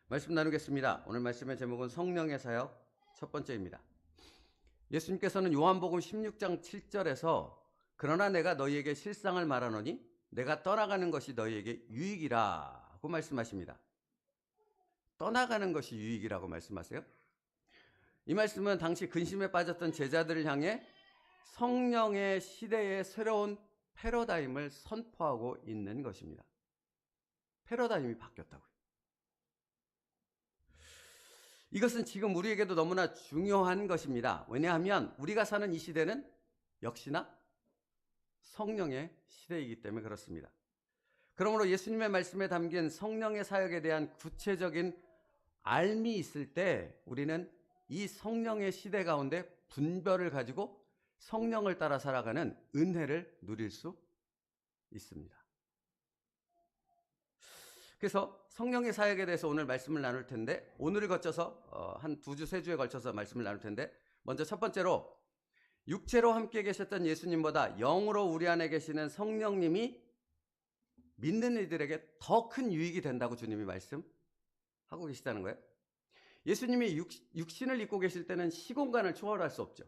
말씀 나누겠습니다. 오늘 말씀의 제목은 성령의 사역 첫 번째입니다. 예수님께서는 요한복음 16장 7절에서 그러나 내가 너희에게 실상을 말하노니 내가 떠나가는 것이 너희에게 유익이라고 말씀하십니다. 떠나가는 것이 유익이라고 말씀하세요. 이 말씀은 당시 근심에 빠졌던 제자들을 향해 성령의 시대의 새로운 패러다임을 선포하고 있는 것입니다. 패러다임이 바뀌었다고요. 이것은 지금 우리에게도 너무나 중요한 것입니다. 왜냐하면 우리가 사는 이 시대는 역시나 성령의 시대이기 때문에 그렇습니다. 그러므로 예수님의 말씀에 담긴 성령의 사역에 대한 구체적인 알미 있을 때 우리는 이 성령의 시대 가운데 분별을 가지고 성령을 따라 살아가는 은혜를 누릴 수 있습니다. 그래서 성령의 사역에 대해서 오늘 말씀을 나눌 텐데, 오늘을 거쳐서 한 2주, 3주에 걸쳐서 말씀을 나눌 텐데, 먼저 첫 번째로 육체로 함께 계셨던 예수님보다 영으로 우리 안에 계시는 성령님이 믿는 이들에게 더 큰 유익이 된다고 주님이 말씀하고 계시다는 거예요. 예수님이 육신을 입고 계실 때는 시공간을 초월할 수 없죠.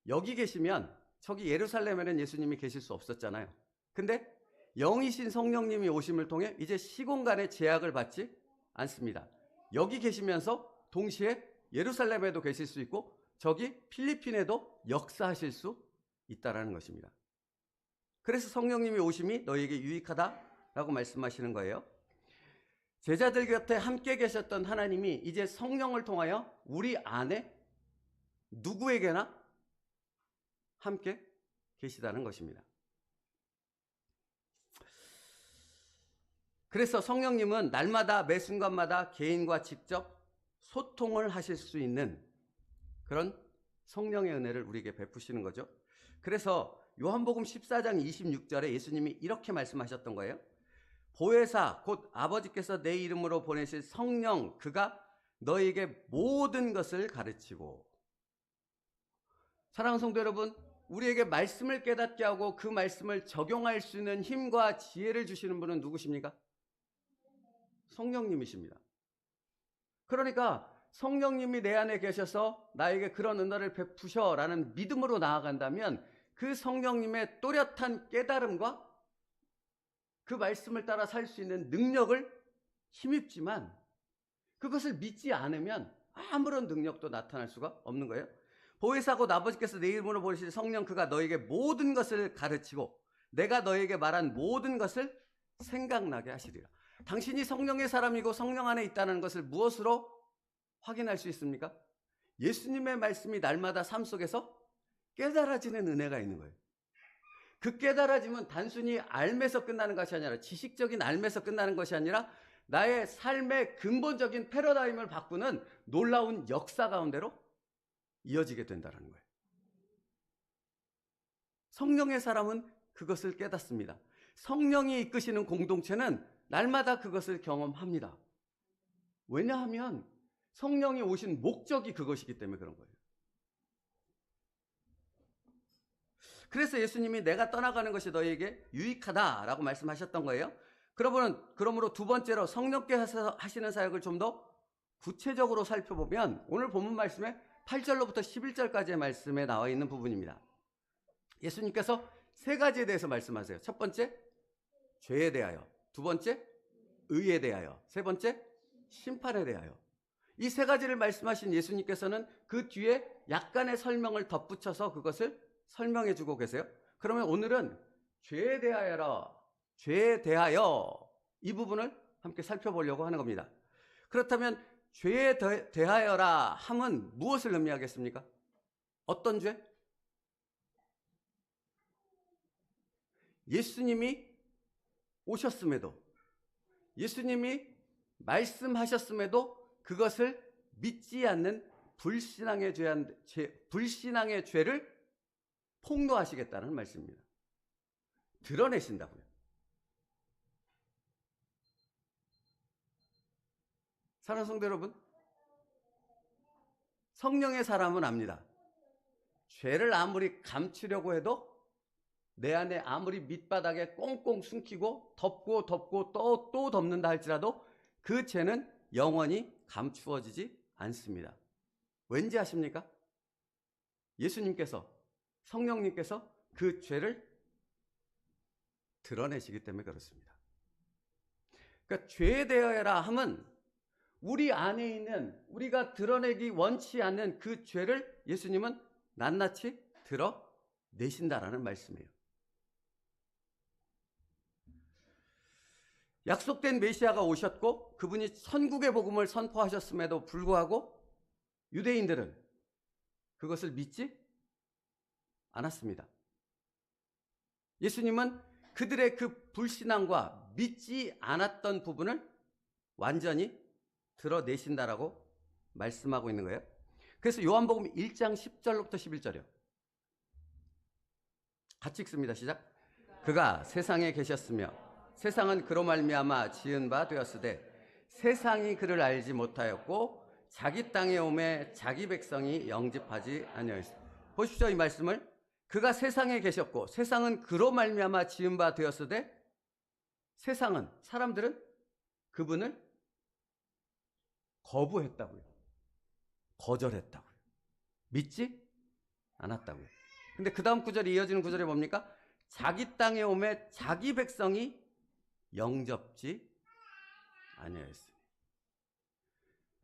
여기 계시면 저기 예루살렘에는 예수님이 계실 수 없었잖아요. 근데 영이신 성령님이 오심을 통해 이제 시공간의 제약을 받지 않습니다. 여기 계시면서 동시에 예루살렘에도 계실 수 있고 저기 필리핀에도 역사하실 수 있다는 것입니다. 그래서 성령님이 오심이 너희에게 유익하다라고 말씀하시는 거예요. 제자들 곁에 함께 계셨던 하나님이 이제 성령을 통하여 우리 안에 누구에게나 함께 계시다는 것입니다. 그래서 성령님은 날마다 매 순간마다 개인과 직접 소통을 하실 수 있는 그런 성령의 은혜를 우리에게 베푸시는 거죠. 그래서 요한복음 14장 26절에 예수님이 이렇게 말씀하셨던 거예요. 보혜사 곧 아버지께서 내 이름으로 보내실 성령 그가 너희에게 모든 것을 가르치고. 사랑하는 성도 여러분, 우리에게 말씀을 깨닫게 하고 그 말씀을 적용할 수 있는 힘과 지혜를 주시는 분은 누구십니까? 성령님이십니다. 그러니까 성령님이 내 안에 계셔서 나에게 그런 은혜를 베푸셔라는 믿음으로 나아간다면 그 성령님의 또렷한 깨달음과 그 말씀을 따라 살 수 있는 능력을 힘입지만 그것을 믿지 않으면 아무런 능력도 나타날 수가 없는 거예요. 보혜사 곧 아버지께서 내 이름으로 보내실 성령 그가 너에게 모든 것을 가르치고 내가 너에게 말한 모든 것을 생각나게 하시리라. 당신이 성령의 사람이고 성령 안에 있다는 것을 무엇으로 확인할 수 있습니까? 예수님의 말씀이 날마다 삶 속에서 깨달아지는 은혜가 있는 거예요. 그 깨달아짐은 단순히 알면서 끝나는 것이 아니라 지식적인 알면서 끝나는 것이 아니라 나의 삶의 근본적인 패러다임을 바꾸는 놀라운 역사 가운데로 이어지게 된다는 거예요. 성령의 사람은 그것을 깨닫습니다. 성령이 이끄시는 공동체는 날마다 그것을 경험합니다. 왜냐하면 성령이 오신 목적이 그것이기 때문에 그런 거예요. 그래서 예수님이 내가 떠나가는 것이 너희에게 유익하다라고 말씀하셨던 거예요. 그러므로 두 번째로 성령께서 하시는 사역을 좀 더 구체적으로 살펴보면 오늘 본문 말씀에 8절로부터 11절까지의 말씀에 나와 있는 부분입니다. 예수님께서 세 가지에 대해서 말씀하세요. 첫 번째, 죄에 대하여. 두 번째, 의에 대하여. 세 번째, 심판에 대하여. 이 세 가지를 말씀하신 예수님께서는 그 뒤에 약간의 설명을 덧붙여서 그것을 설명해 주고 계세요. 그러면 오늘은 죄에 대하여라. 죄에 대하여 이 부분을 함께 살펴보려고 하는 겁니다. 그렇다면 죄에 대하여라 함은 무엇을 의미하겠습니까? 어떤 죄? 예수님이 오셨음에도 예수님이 말씀하셨음에도 그것을 믿지 않는 불신앙의 죄를 폭로하시겠다는 말씀입니다. 드러내신다고요. 사랑하는 성도 여러분, 성령의 사람은 압니다. 죄를 아무리 감추려고 해도 내 안에 아무리 밑바닥에 꽁꽁 숨기고 덮고 또 덮는다 할지라도 그 죄는 영원히 감추어지지 않습니다. 왠지 아십니까? 예수님께서, 성령님께서 그 죄를 드러내시기 때문에 그렇습니다. 그러니까 죄에 대하여라 함은 우리 안에 있는, 우리가 드러내기 원치 않는 그 죄를 예수님은 낱낱이 드러내신다라는 말씀이에요. 약속된 메시아가 오셨고 그분이 천국의 복음을 선포하셨음에도 불구하고 유대인들은 그것을 믿지 않았습니다. 예수님은 그들의 그 불신앙과 믿지 않았던 부분을 완전히 드러내신다라고 말씀하고 있는 거예요. 그래서 요한복음 1장 10절로부터 11절이요. 같이 읽습니다. 시작. 그가 세상에 계셨으며 세상은 그로 말미암아 지은 바 되었으되 세상이 그를 알지 못하였고 자기 땅에 오매 자기 백성이 영접하지 아니하였습니다. 보십시오, 이 말씀을. 그가 세상에 계셨고 세상은 그로 말미암아 지은 바 되었으되 세상은, 사람들은 그분을 거부했다고요. 거절했다고요. 믿지 않았다고요. 근데 그 다음 구절이, 이어지는 구절이 뭡니까? 자기 땅에 오매 자기 백성이 영접지 아니하였으니.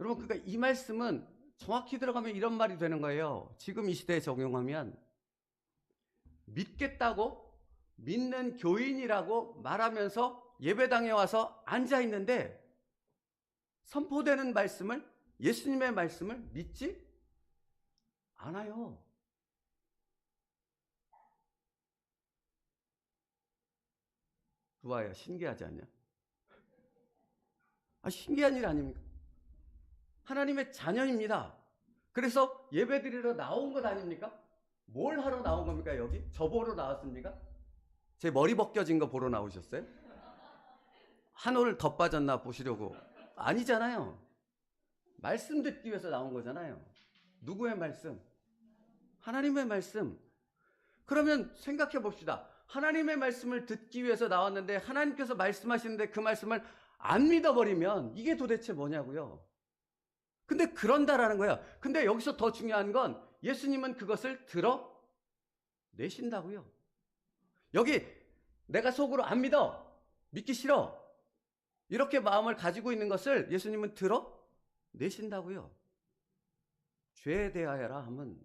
여러분, 그러니까 이 말씀은 정확히 들어가면 이런 말이 되는 거예요. 지금 이 시대에 적용하면 믿겠다고, 믿는 교인이라고 말하면서 예배당에 와서 앉아 있는데 선포되는 말씀을, 예수님의 말씀을 믿지 않아요. 루아야, 신기하지 않냐? 신기한 일 아닙니까? 하나님의 자녀입니다. 그래서 예배드리러 나온 것 아닙니까? 뭘 하러 나온 겁니까, 여기? 저 보러 나왔습니까? 제 머리 벗겨진 거 보러 나오셨어요? 한 올 더 빠졌나 보시려고. 아니잖아요. 말씀 듣기 위해서 나온 거잖아요. 누구의 말씀? 하나님의 말씀. 그러면 생각해 봅시다. 하나님의 말씀을 듣기 위해서 나왔는데 하나님께서 말씀하시는데 그 말씀을 안 믿어버리면 이게 도대체 뭐냐고요. 근데 그런다라는 거예요. 근데 여기서 더 중요한 건 예수님은 그것을 드러내신다고요. 여기 내가 속으로 안 믿어, 믿기 싫어, 이렇게 마음을 가지고 있는 것을 예수님은 드러내신다고요. 죄에 대하여라 함은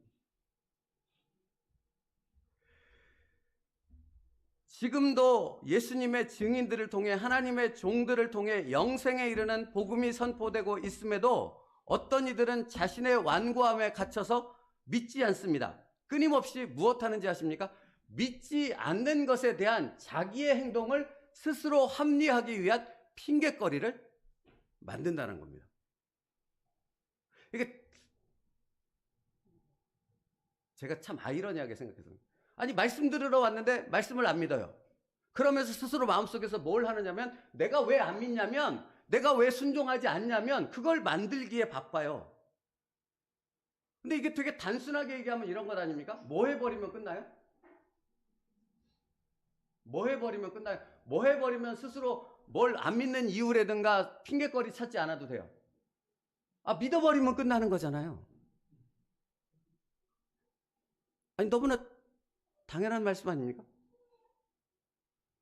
지금도 예수님의 증인들을 통해, 하나님의 종들을 통해 영생에 이르는 복음이 선포되고 있음에도 어떤 이들은 자신의 완고함에 갇혀서 믿지 않습니다. 끊임없이 무엇하는지 아십니까? 믿지 않는 것에 대한 자기의 행동을 스스로 합리화하기 위한 핑계거리를 만든다는 겁니다. 이게 제가 참 아이러니하게 생각해서, 아니 말씀 들으러 왔는데 말씀을 안 믿어요. 그러면서 스스로 마음속에서 뭘 하느냐면, 내가 왜 안 믿냐면, 내가 왜 순종하지 않냐면 그걸 만들기에 바빠요. 근데 이게 되게 단순하게 얘기하면 이런 것 아닙니까? 뭐 해버리면 끝나요? 뭐 해버리면 끝나요? 뭐 해버리면 스스로 뭘 안 믿는 이유라든가 핑계거리 찾지 않아도 돼요. 믿어버리면 끝나는 거잖아요. 아니, 너무나 당연한 말씀 아닙니까?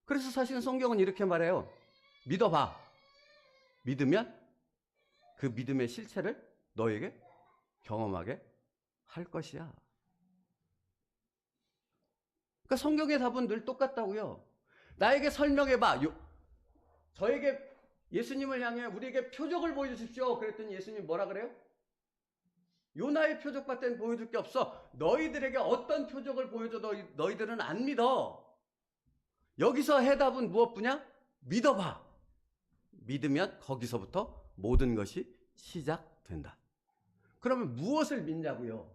그래서 사실은 성경은 이렇게 말해요. 믿어봐. 믿으면 그 믿음의 실체를 너에게 경험하게 할 것이야. 그러니까 성경의 답은 늘 똑같다고요. 나에게 설명해봐. 저에게, 예수님을 향해 우리에게 표적을 보여주십시오. 그랬더니 예수님 뭐라 그래요? 요나의 표적밖에 보여줄 게 없어. 너희들에게 어떤 표적을 보여줘도 너희들은 안 믿어. 여기서 해답은 무엇뿐이야? 믿어봐. 믿으면 거기서부터 모든 것이 시작된다. 그러면 무엇을 믿냐고요?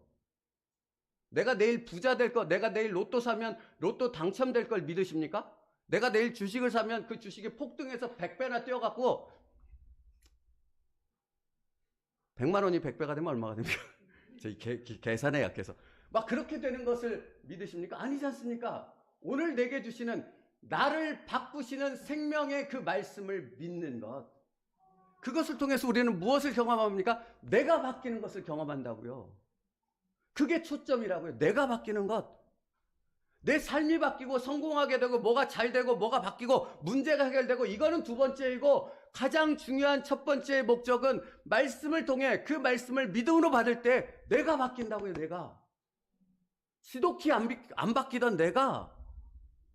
내가 내일 부자 될 거, 내가 내일 로또 사면 로또 당첨될 걸 믿으십니까? 내가 내일 주식을 사면 그 주식이 폭등해서 100배나 뛰어갖고 100만 원이 100배가 되면 얼마가 됩니까? 저희 계산에 약해서. 막 그렇게 되는 것을 믿으십니까? 아니지 않습니까? 오늘 내게 주시는, 나를 바꾸시는 생명의 그 말씀을 믿는 것. 그것을 통해서 우리는 무엇을 경험합니까? 내가 바뀌는 것을 경험한다고요. 그게 초점이라고요. 내가 바뀌는 것. 내 삶이 바뀌고 성공하게 되고 뭐가 잘 되고 뭐가 바뀌고 문제가 해결되고 이거는 두 번째이고 가장 중요한 첫 번째의 목적은 말씀을 통해 그 말씀을 믿음으로 받을 때 내가 바뀐다고요. 내가. 지독히 안 바뀌던 내가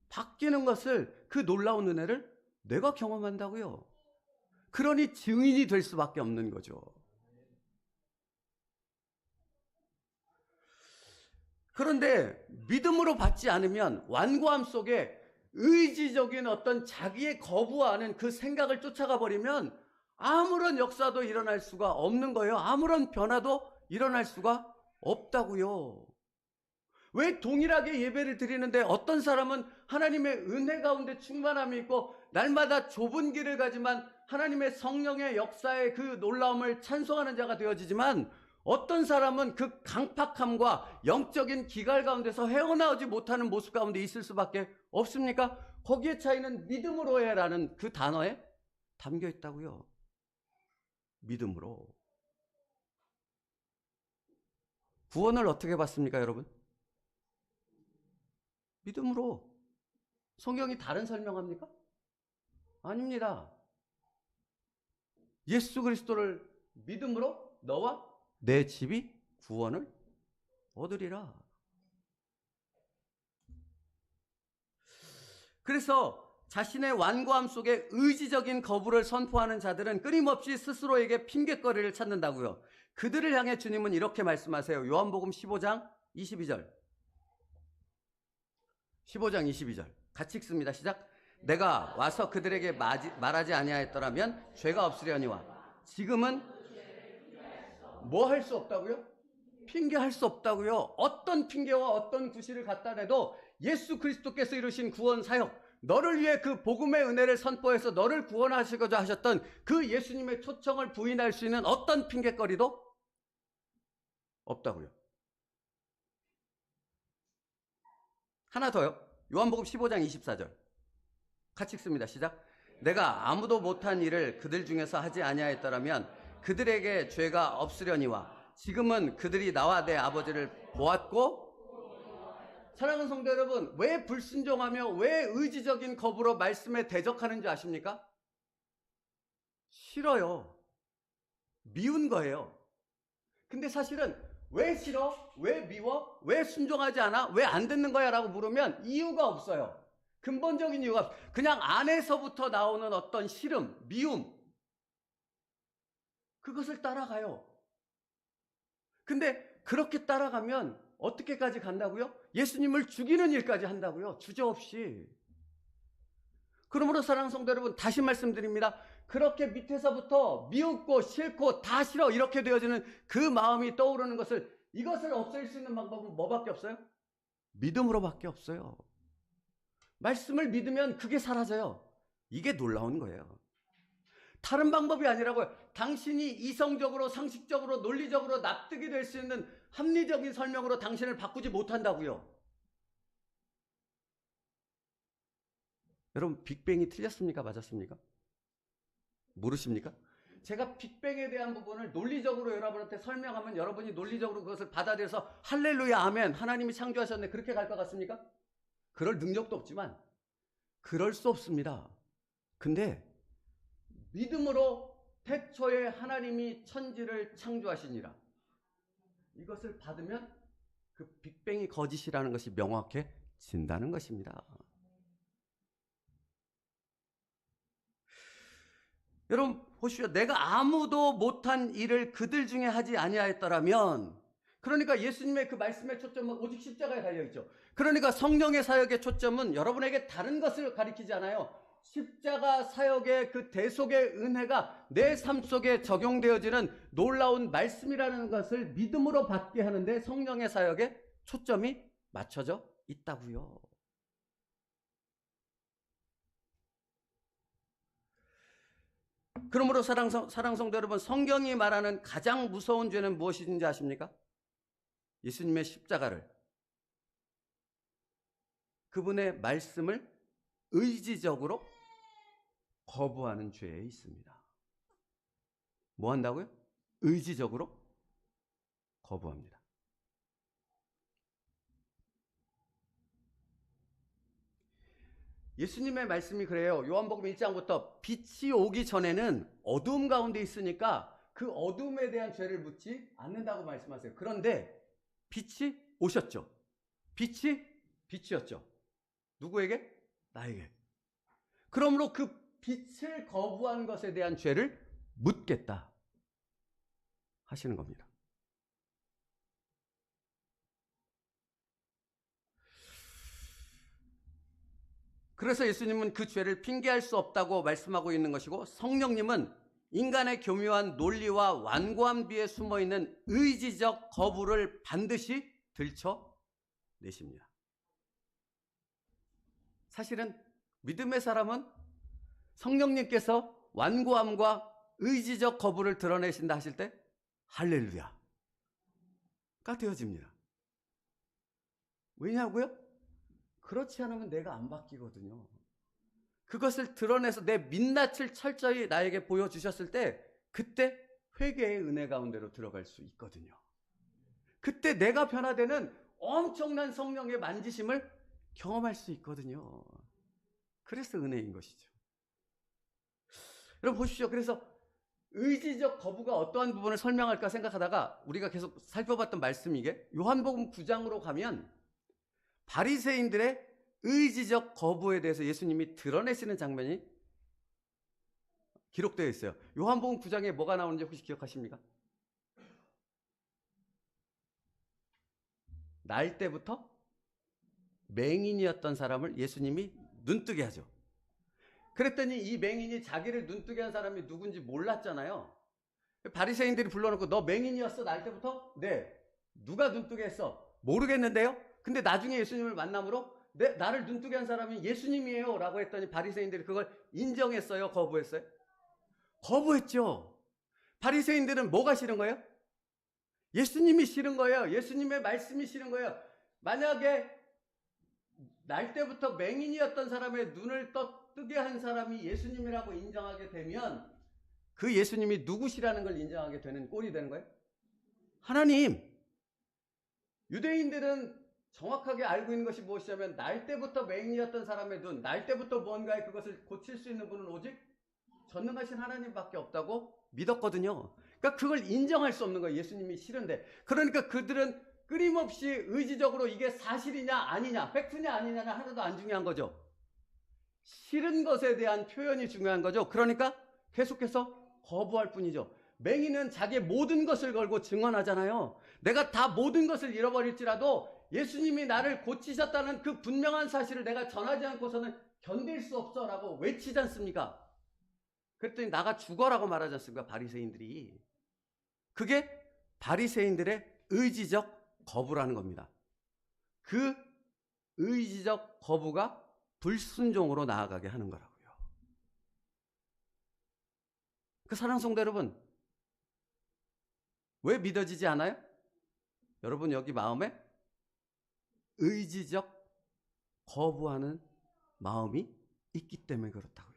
바뀌는 것을 그 놀라운 은혜를 내가 경험한다고요. 그러니 증인이 될 수밖에 없는 거죠. 그런데 믿음으로 받지 않으면 완고함 속에 의지적인 어떤 자기의 거부하는 그 생각을 쫓아가 버리면 아무런 역사도 일어날 수가 없는 거예요. 아무런 변화도 일어날 수가 없다고요. 왜 동일하게 예배를 드리는데 어떤 사람은 하나님의 은혜 가운데 충만함이 있고 날마다 좁은 길을 가지만 하나님의 성령의 역사의 그 놀라움을 찬송하는 자가 되어지지만 어떤 사람은 그 강팍함과 영적인 기갈 가운데서 헤어나오지 못하는 모습 가운데 있을 수밖에 없습니까? 거기에 차이는 믿음으로 해라는 그 단어에 담겨 있다고요. 믿음으로. 구원을 어떻게 받습니까, 여러분? 믿음으로. 성경이 다른 설명합니까? 아닙니다. 예수 그리스도를 믿음으로 너와 내 집이 구원을 얻으리라. 그래서 자신의 완고함 속에 의지적인 거부를 선포하는 자들은 끊임없이 스스로에게 핑곗거리를 찾는다고요. 그들을 향해 주님은 이렇게 말씀하세요. 요한복음 15장 22절. 15장 22절. 같이 읽습니다. 시작. 내가 와서 그들에게 말하지 아니하였더라면 죄가 없으려니와. 지금은 뭐 할 수 없다고요? 핑계할 수 없다고요. 어떤 핑계와 어떤 구실을 갖다 대도 예수 그리스도께서 이루신 구원 사역, 너를 위해 그 복음의 은혜를 선포해서 너를 구원하시고자 하셨던 그 예수님의 초청을 부인할 수 있는 어떤 핑계거리도 없다고요. 하나 더요. 요한복음 15장 24절. 같이 읽습니다. 시작. 내가 아무도 못한 일을 그들 중에서 하지 아니하였더라면 그들에게 죄가 없으려니와. 지금은 그들이 나와 내 아버지를 보았고. 사랑하는 성도 여러분, 왜 불순종하며 왜 의지적인 거부로 말씀에 대적하는 줄 아십니까? 싫어요. 미운 거예요. 근데 사실은 왜 싫어? 왜 미워? 왜 순종하지 않아? 왜 안 듣는 거야? 라고 물으면 이유가 없어요. 근본적인 이유가 그냥 안에서부터 나오는 어떤 싫음, 미움, 그것을 따라가요. 근데 그렇게 따라가면 어떻게까지 간다고요? 예수님을 죽이는 일까지 한다고요. 주저없이. 그러므로 사랑하는 성도 여러분, 다시 말씀드립니다. 그렇게 밑에서부터 미웃고 싫고 다 싫어 이렇게 되어지는 그 마음이 떠오르는 이것을 없앨 수 있는 방법은 뭐밖에 없어요? 믿음으로밖에 없어요. 말씀을 믿으면 그게 사라져요. 이게 놀라운 거예요. 다른 방법이 아니라고요. 당신이 이성적으로, 상식적으로, 논리적으로 납득이 될 수 있는 합리적인 설명으로 당신을 바꾸지 못한다고요. 여러분, 빅뱅이 틀렸습니까? 맞았습니까? 모르십니까? 제가 빅뱅에 대한 부분을 논리적으로 여러분한테 설명하면 여러분이 논리적으로 그것을 받아들여서 할렐루야 아멘 하나님이 창조하셨네 그렇게 갈 것 같습니까? 그럴 능력도 없지만 그럴 수 없습니다. 근데 믿음으로 태초에 하나님이 천지를 창조하시니라 이것을 받으면 그 빅뱅이 거짓이라는 것이 명확해진다는 것입니다. 여러분 보십시오. 내가 아무도 못한 일을 그들 중에 하지 아니하였더라면, 그러니까 예수님의 그 말씀의 초점은 오직 십자가에 달려있죠. 그러니까 성령의 사역의 초점은 여러분에게 다른 것을 가리키지 않아요. 십자가 사역의 그 대속의 은혜가 내 삶 속에 적용되어지는 놀라운 말씀이라는 것을 믿음으로 받게 하는데 성령의 사역에 초점이 맞춰져 있다고요. 그러므로 사랑 성도 여러분, 성경이 말하는 가장 무서운 죄는 무엇인지 아십니까? 예수님의 십자가를, 그분의 말씀을 의지적으로 거부하는 죄에 있습니다. 뭐 한다고요? 의지적으로 거부합니다. 예수님의 말씀이 그래요. 요한복음 1장부터 빛이 오기 전에는 어두움 가운데 있으니까 그 어두움에 대한 죄를 묻지 않는다고 말씀하세요. 그런데 빛이 오셨죠. 빛이었죠. 누구에게? 나에게. 그러므로 그 빛을 거부한 것에 대한 죄를 묻겠다 하시는 겁니다. 그래서 예수님은 그 죄를 핑계할 수 없다고 말씀하고 있는 것이고, 성령님은 인간의 교묘한 논리와 완고한 비에 숨어있는 의지적 거부를 반드시 들춰내십니다. 사실은 믿음의 사람은 성령님께서 완고함과 의지적 거부를 드러내신다 하실 때 할렐루야가 되어집니다. 왜냐고요? 그렇지 않으면 내가 안 바뀌거든요. 그것을 드러내서 내 민낯을 철저히 나에게 보여주셨을 때 그때 회개의 은혜 가운데로 들어갈 수 있거든요. 그때 내가 변화되는 엄청난 성령의 만지심을 경험할 수 있거든요. 그래서 은혜인 것이죠. 여러분 보십시오. 그래서 의지적 거부가 어떠한 부분을 설명할까 생각하다가 우리가 계속 살펴봤던 말씀이 이게 요한복음 9장으로 가면 바리새인들의 의지적 거부에 대해서 예수님이 드러내시는 장면이 기록되어 있어요. 요한복음 9장에 뭐가 나오는지 혹시 기억하십니까? 날 때부터 맹인이었던 사람을 예수님이 눈뜨게 하죠. 그랬더니 이 맹인이 자기를 눈뜨게 한 사람이 누군지 몰랐잖아요. 바리새인들이 불러놓고 너 맹인이었어 날 때부터? 네. 누가 눈뜨게 했어? 모르겠는데요. 근데 나중에 예수님을 만남으로 나를 눈뜨게 한 사람이 예수님이에요 라고 했더니 바리새인들이 그걸 인정했어요? 거부했어요? 거부했죠. 바리새인들은 뭐가 싫은 거예요? 예수님이 싫은 거예요. 예수님의 말씀이 싫은 거예요. 만약에 날 때부터 맹인이었던 사람의 눈을 뜨게 한 사람이 예수님이라고 인정하게 되면 그 예수님이 누구시라는 걸 인정하게 되는 꼴이 되는 거예요? 하나님. 유대인들은 정확하게 알고 있는 것이 무엇이냐면 날 때부터 맹인이었던 사람의 눈, 날 때부터 뭔가에 그것을 고칠 수 있는 분은 오직 전능하신 하나님밖에 없다고 믿었거든요. 그러니까 그걸 인정할 수 없는 거예요. 예수님이 싫은데. 그러니까 그들은 끊임없이 의지적으로 이게 사실이냐 아니냐, 팩트냐 아니냐는 하나도 안 중요한 거죠. 싫은 것에 대한 표현이 중요한 거죠. 그러니까 계속해서 거부할 뿐이죠. 맹인은 자기의 모든 것을 걸고 증언하잖아요. 내가 다 모든 것을 잃어버릴지라도 예수님이 나를 고치셨다는 그 분명한 사실을 내가 전하지 않고서는 견딜 수 없어 라고 외치지 않습니까? 그랬더니 나가 죽어라고 말하지 않습니까? 바리새인들이. 그게 바리새인들의 의지적 거부라는 겁니다. 그 의지적 거부가 불순종으로 나아가게 하는 거라고요. 그 사랑하는 성도 여러분, 왜 믿어지지 않아요? 여러분 여기 마음에 의지적 거부하는 마음이 있기 때문에 그렇다고요.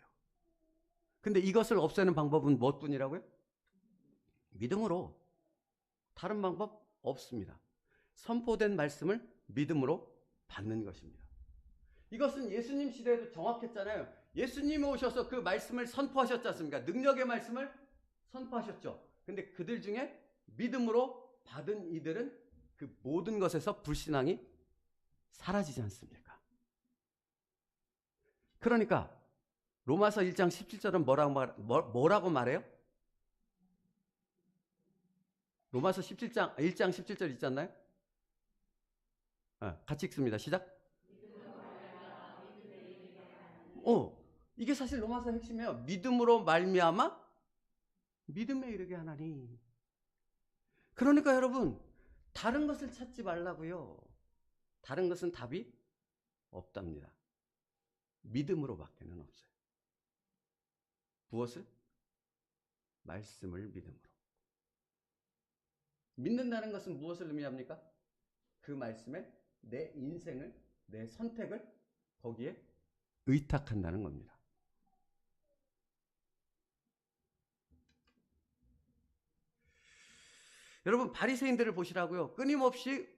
근데 이것을 없애는 방법은 무엇뿐이라고요? 믿음으로. 다른 방법 없습니다. 선포된 말씀을 믿음으로 받는 것입니다. 이것은 예수님 시대에도 정확했잖아요. 예수님이 오셔서 그 말씀을 선포하셨지 않습니까? 능력의 말씀을 선포하셨죠. 근데 그들 중에 믿음으로 받은 이들은 그 모든 것에서 불신앙이 사라지지 않습니까? 그러니까 로마서 1장 17절은 뭐라고 말해요? 로마서 1장 17절 있지 않나요? 같이 읽습니다. 시작. 이게 사실 로마서 핵심이에요. 믿음으로 말미암아 믿음에 이르게 하나니. 그러니까 여러분 다른 것을 찾지 말라고요. 다른 것은 답이 없답니다. 믿음으로밖에는 없어요. 무엇을? 말씀을 믿음으로. 믿는다는 것은 무엇을 의미합니까? 그 말씀에 내 인생을, 내 선택을 거기에 의탁한다는 겁니다. 여러분 바리새인들을 보시라고요. 끊임없이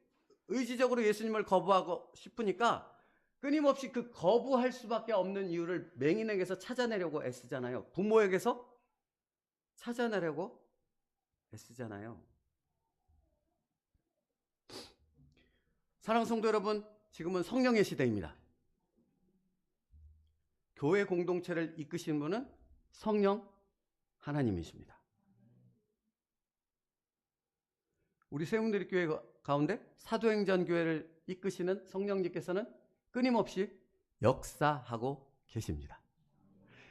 의지적으로 예수님을 거부하고 싶으니까 끊임없이 그 거부할 수밖에 없는 이유를 맹인에게서 찾아내려고 애쓰잖아요. 부모에게서 찾아내려고 애쓰잖아요. 사랑하는 성도 여러분, 지금은 성령의 시대입니다. 교회 공동체를 이끄시는 분은 성령 하나님이십니다. 우리 세운드리교회 가운데 사도행전 교회를 이끄시는 성령님께서는 끊임없이 역사하고 계십니다.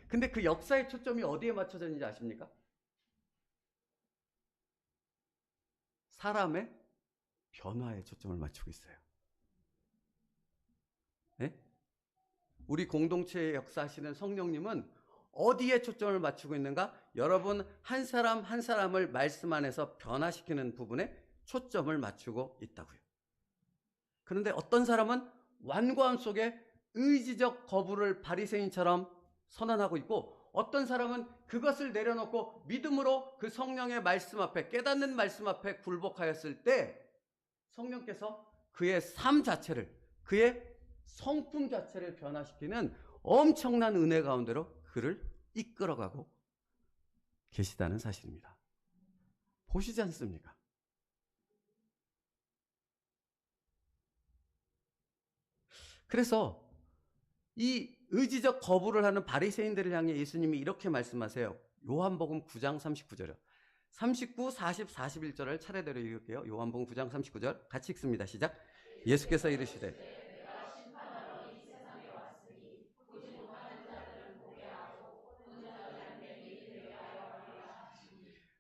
근데 그 역사의 초점이 어디에 맞춰져 있는지 아십니까? 사람의 변화에 초점을 맞추고 있어요. 네? 우리 공동체의 역사하시는 성령님은 어디에 초점을 맞추고 있는가? 여러분 한 사람 한 사람을 말씀 안에서 변화시키는 부분에 초점을 맞추고 있다고요. 그런데 어떤 사람은 완고함 속에 의지적 거부를 바리새인처럼 선언하고 있고, 어떤 사람은 그것을 내려놓고 믿음으로 그 성령의 말씀 앞에, 깨닫는 말씀 앞에 굴복하였을 때 성령께서 그의 삶 자체를, 그의 성품 자체를 변화시키는 엄청난 은혜 가운데로 그를 이끌어가고 계시다는 사실입니다. 보시지 않습니까? 그래서 이 의지적 거부를 하는 바리새인들을 향해 예수님이 이렇게 말씀하세요. 요한복음 9장 39절이요. 39, 40, 41절을 차례대로 읽을게요. 요한복음 9장 39절 같이 읽습니다. 시작. 예수께서 이르시되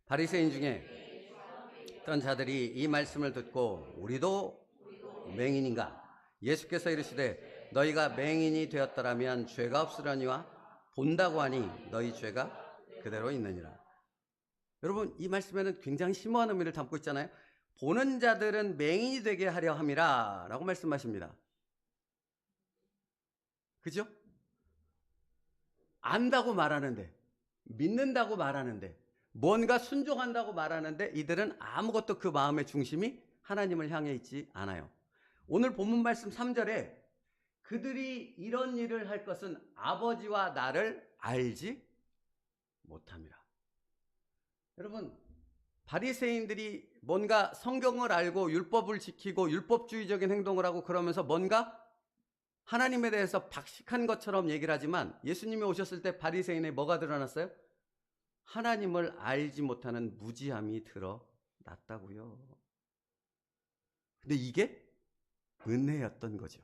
바리새인 중에 어떤 자들이 이 말씀을 듣고 우리도 맹인인가? 예수께서 이르시되 너희가 맹인이 되었더라면 죄가 없으려니와 본다고 하니 너희 죄가 그대로 있느니라. 여러분 이 말씀에는 굉장히 심오한 의미를 담고 있잖아요. 보는 자들은 맹인이 되게 하려 함이라 라고 말씀하십니다. 그죠? 안다고 말하는데, 믿는다고 말하는데, 뭔가 순종한다고 말하는데 이들은 아무것도 그 마음의 중심이 하나님을 향해 있지 않아요. 오늘 본문 말씀 3절에 그들이 이런 일을 할 것은 아버지와 나를 알지 못함이라. 여러분 바리새인들이 뭔가 성경을 알고 율법을 지키고 율법주의적인 행동을 하고 그러면서 뭔가 하나님에 대해서 박식한 것처럼 얘기를 하지만 예수님이 오셨을 때 바리새인에 뭐가 드러났어요? 하나님을 알지 못하는 무지함이 드러났다고요. 근데 이게 은혜였던 거죠.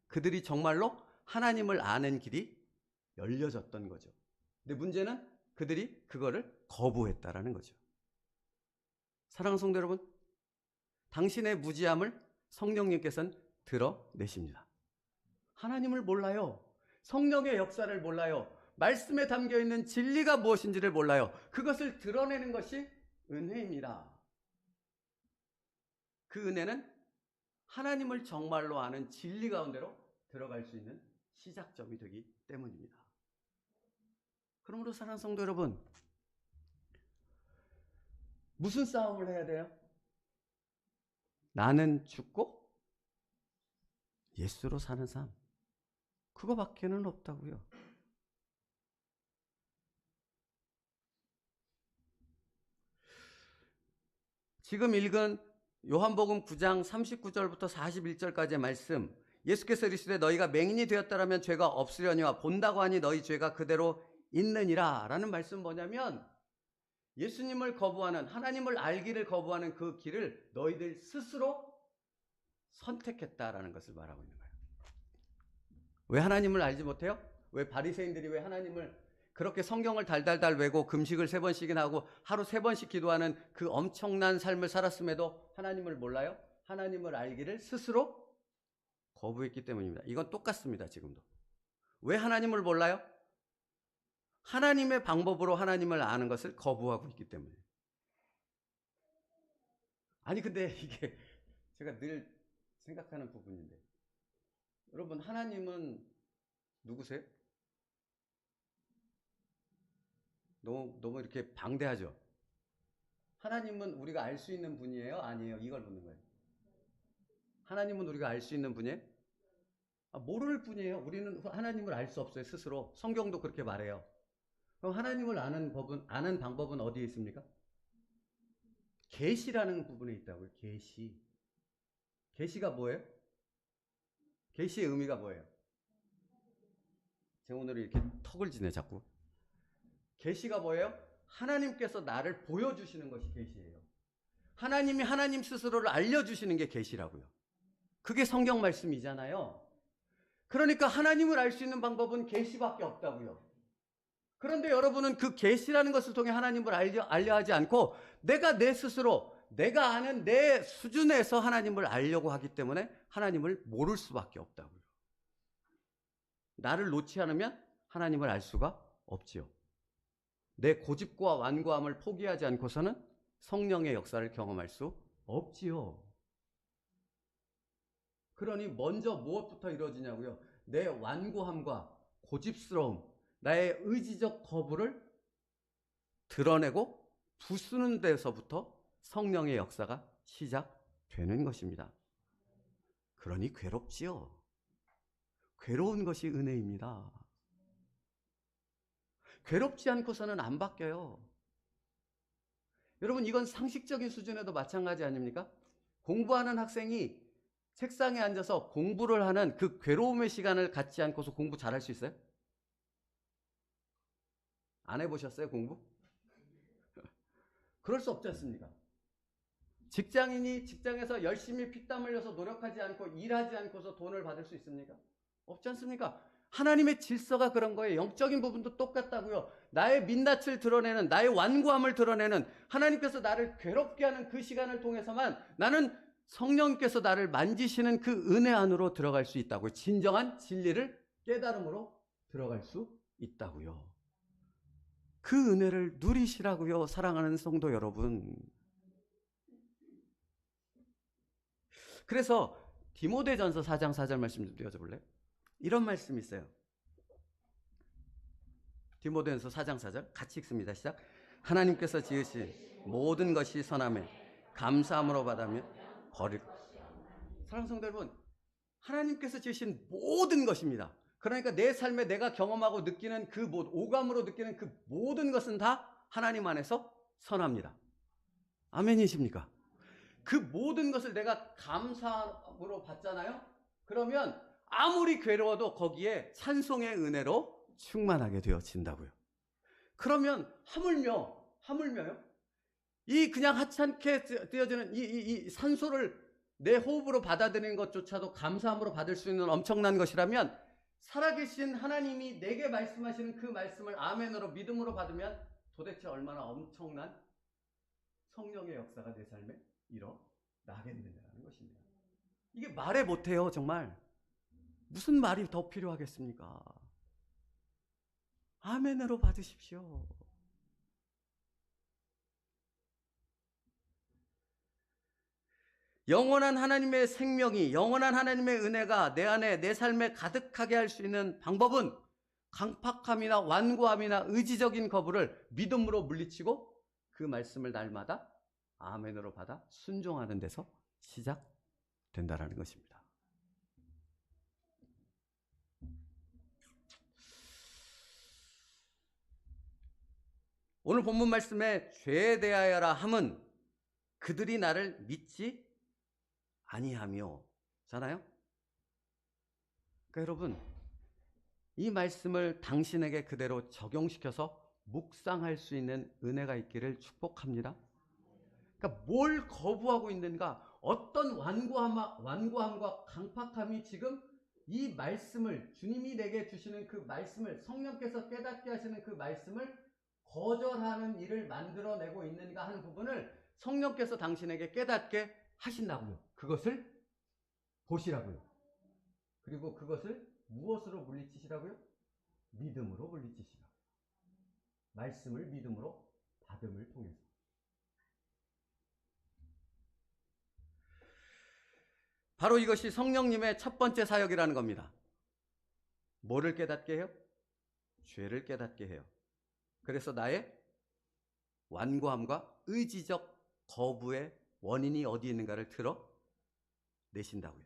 그들이 정말로 하나님을 아는 길이 열려졌던 거죠. 근데 문제는 그들이 그거를 거부했다라는 거죠. 사랑하는 성도 여러분, 당신의 무지함을 성령님께서는 드러내십니다. 하나님을 몰라요. 성령의 역사를 몰라요. 말씀에 담겨있는 진리가 무엇인지를 몰라요. 그것을 드러내는 것이 은혜입니다. 그 은혜는 하나님을 정말로 아는 진리 가운데로 들어갈 수 있는 시작점이 되기 때문입니다. 그러므로 사랑하는 성도 여러분, 무슨 싸움을 해야 돼요? 나는 죽고 예수로 사는 삶. 그거밖에는 없다고요. 지금 읽은 요한복음 9장 39절부터 41절까지의 말씀, 예수께서 이르시되 너희가 맹인이 되었더라면 죄가 없으려니와 본다고 하니 너희 죄가 그대로 있느니라 라는 말씀은 뭐냐면, 예수님을 거부하는, 하나님을 알기를 거부하는 그 길을 너희들 스스로 선택했다라는 것을 말하고 있는 거예요. 왜 하나님을 알지 못해요? 왜 바리새인들이 왜 하나님을 그렇게 성경을 달달달 외고 금식을 3번씩이나 하고 하루 3번씩 기도하는 그 엄청난 삶을 살았음에도 하나님을 몰라요? 하나님을 알기를 스스로 거부했기 때문입니다. 이건 똑같습니다. 지금도. 왜 하나님을 몰라요? 하나님의 방법으로 하나님을 아는 것을 거부하고 있기 때문에. 아니 근데 이게 제가 늘 생각하는 부분인데, 여러분 하나님은 누구세요? 너무 이렇게 방대하죠. 하나님은 우리가 알 수 있는 분이에요? 아니에요? 이걸 묻는 거예요. 하나님은 우리가 알 수 있는 분이에요? 모를 뿐이에요. 우리는 하나님을 알 수 없어요, 스스로. 성경도 그렇게 말해요. 그럼 하나님을 아는 방법은 어디에 있습니까? 계시라는 부분에 있다고요. 계시. 계시가 뭐예요? 계시의 의미가 뭐예요? 제가 오늘 이렇게 턱을 지네 자꾸. 계시가 뭐예요? 하나님께서 나를 보여주시는 것이 계시예요. 하나님이 하나님 스스로를 알려주시는 게 계시라고요. 그게 성경 말씀이잖아요. 그러니까 하나님을 알 수 있는 방법은 계시밖에 없다고요. 그런데 여러분은 그 계시라는 것을 통해 하나님을 알려 하지 않고 내가 내 스스로 내가 아는 내 수준에서 하나님을 알려고 하기 때문에 하나님을 모를 수밖에 없다고요. 나를 놓지 않으면 하나님을 알 수가 없지요. 내 고집과 완고함을 포기하지 않고서는 성령의 역사를 경험할 수 없지요. 그러니 먼저 무엇부터 이루어지냐고요? 내 완고함과 고집스러움, 나의 의지적 거부를 드러내고 부수는 데서부터 성령의 역사가 시작되는 것입니다. 그러니 괴롭지요. 괴로운 것이 은혜입니다. 괴롭지 않고서는 안 바뀌어요. 여러분, 이건 상식적인 수준에도 마찬가지 아닙니까? 공부하는 학생이 책상에 앉아서 공부를 하는 그 괴로움의 시간을 갖지 않고서 공부 잘할 수 있어요? 안 해보셨어요, 공부? 그럴 수 없지 않습니까? 직장인이 직장에서 열심히 피땀 흘려서 노력하지 않고 일하지 않고서 돈을 받을 수 있습니까? 없지 않습니까? 하나님의 질서가 그런 거예요. 영적인 부분도 똑같다고요. 나의 민낯을 드러내는, 나의 완고함을 드러내는, 하나님께서 나를 괴롭게 하는 그 시간을 통해서만 나는 성령께서 나를 만지시는 그 은혜 안으로 들어갈 수 있다고요. 진정한 진리를 깨달음으로 들어갈 수 있다고요. 그 은혜를 누리시라고요, 사랑하는 성도 여러분. 그래서 디모데전서 4장 4절 말씀 좀 띄워줘 볼래요? 이런 말씀이 있어요. 디모데전서 4장 4절 같이 읽습니다. 시작. 하나님께서 지으신 모든 것이 선함에 감사함으로 받으며 버릴 것. 사랑하는 성도 여러분, 하나님께서 지으신 모든 것입니다. 그러니까 내 삶에 내가 경험하고 느끼는 그 오감으로 느끼는 그 모든 것은 다 하나님 안에서 선합니다. 아멘이십니까? 그 모든 것을 내가 감사함으로 받잖아요. 그러면 아무리 괴로워도 거기에 찬송의 은혜로 충만하게 되어진다고요. 그러면 하물며요. 이 그냥 하찮게 띄어지는 이 산소를 내 호흡으로 받아들이는 것조차도 감사함으로 받을 수 있는 엄청난 것이라면 살아계신 하나님이 내게 말씀하시는 그 말씀을 아멘으로 믿음으로 받으면 도대체 얼마나 엄청난 성령의 역사가 내 삶에 일어나겠느냐는 것입니다. 이게 말해 못해요, 정말. 무슨 말이 더 필요하겠습니까? 아멘으로 받으십시오. 영원한 하나님의 생명이, 영원한 하나님의 은혜가 내 안에, 내 삶에 가득하게 할 수 있는 방법은 강팍함이나 완고함이나 의지적인 거부를 믿음으로 물리치고 그 말씀을 날마다 아멘으로 받아 순종하는 데서 시작된다라는 것입니다. 오늘 본문 말씀에 죄에 대하여라 함은 그들이 나를 믿지 아니하며 잖아요. 그러니까 여러분, 이 말씀을 당신에게 그대로 적용시켜서 묵상할 수 있는 은혜가 있기를 축복합니다. 그러니까 뭘 거부하고 있는가, 어떤 완고함과 강팍함이 지금 이 말씀을, 주님이 내게 주시는 그 말씀을, 성령께서 깨닫게 하시는 그 말씀을 거절하는 일을 만들어내고 있는가 하는 부분을 성령께서 당신에게 깨닫게 하신다고요. 그것을 보시라고요. 그리고 그것을 무엇으로 물리치시라고요? 믿음으로 물리치시라고요. 말씀을 믿음으로 받음을 통해서. 바로 이것이 성령님의 첫 번째 사역이라는 겁니다. 뭐를 깨닫게 해요? 죄를 깨닫게 해요. 그래서 나의 완고함과 의지적 거부의 원인이 어디 있는가를 드러내신다고요.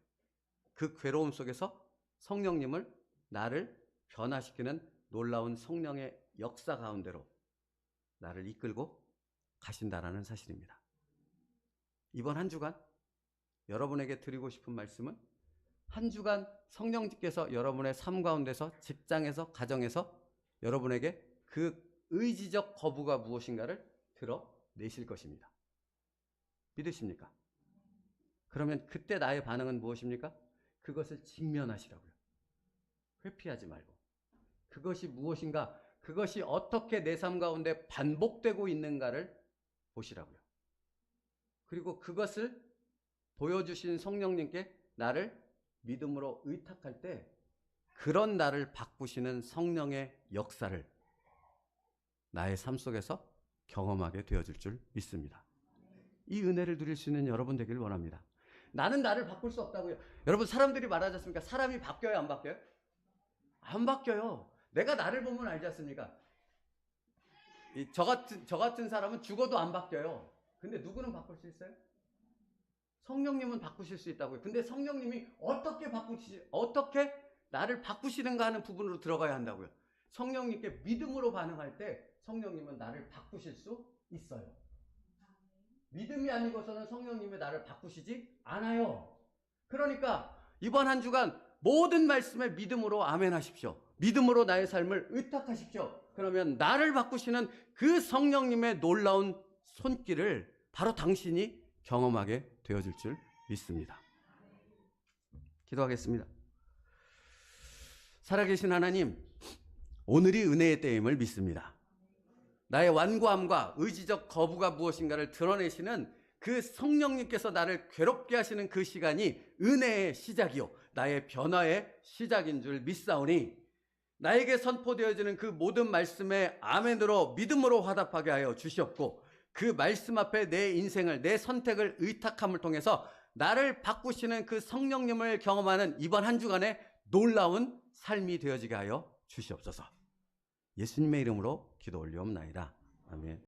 그 괴로움 속에서 성령님을 나를 변화시키는 놀라운 성령의 역사 가운데로 나를 이끌고 가신다라는 사실입니다. 이번 한 주간 여러분에게 드리고 싶은 말씀은 한 주간 성령님께서 여러분의 삶 가운데서, 직장에서, 가정에서 여러분에게 그 의지적 거부가 무엇인가를 드러내실 것입니다. 믿으십니까? 그러면 그때 나의 반응은 무엇입니까? 그것을 직면하시라고요. 회피하지 말고. 그것이 무엇인가, 그것이 어떻게 내 삶 가운데 반복되고 있는가를 보시라고요. 그리고 그것을 보여주신 성령님께 나를 믿음으로 의탁할 때 그런 나를 바꾸시는 성령의 역사를 나의 삶 속에서 경험하게 되어질 줄 믿습니다. 이 은혜를 누릴 수 있는 여러분 되기를 원합니다. 나는 나를 바꿀 수 없다고요. 여러분, 사람들이 말하지 않습니까? 사람이 바뀌어요, 안 바뀌어요? 안 바뀌어요. 내가 나를 보면 알지 않습니까? 저 같은 사람은 죽어도 안 바뀌어요. 근데 누구는 바꿀 수 있어요? 성령님은 바꾸실 수 있다고요. 근데 성령님이 어떻게 나를 바꾸시는가 하는 부분으로 들어가야 한다고요. 성령님께 믿음으로 반응할 때 성령님은 나를 바꾸실 수 있어요. 믿음이 아니고서는 성령님이 나를 바꾸시지 않아요. 그러니까 이번 한 주간 모든 말씀에 믿음으로 아멘 하십시오. 믿음으로 나의 삶을 의탁하십시오. 그러면 나를 바꾸시는 그 성령님의 놀라운 손길을 바로 당신이 경험하게 되어질 줄 믿습니다. 기도하겠습니다. 살아계신 하나님, 오늘이 은혜의 때임을 믿습니다. 나의 완고함과 의지적 거부가 무엇인가를 드러내시는 그 성령님께서 나를 괴롭게 하시는 그 시간이 은혜의 시작이요, 나의 변화의 시작인 줄 믿사오니 나에게 선포되어지는 그 모든 말씀에 아멘으로 믿음으로 화답하게 하여 주시옵고, 그 말씀 앞에 내 인생을, 내 선택을 의탁함을 통해서 나를 바꾸시는 그 성령님을 경험하는 이번 한 주간의 놀라운 삶이 되어지게 하여 주시옵소서. 예수님의 이름으로 기도 올리옵나이다. 아멘.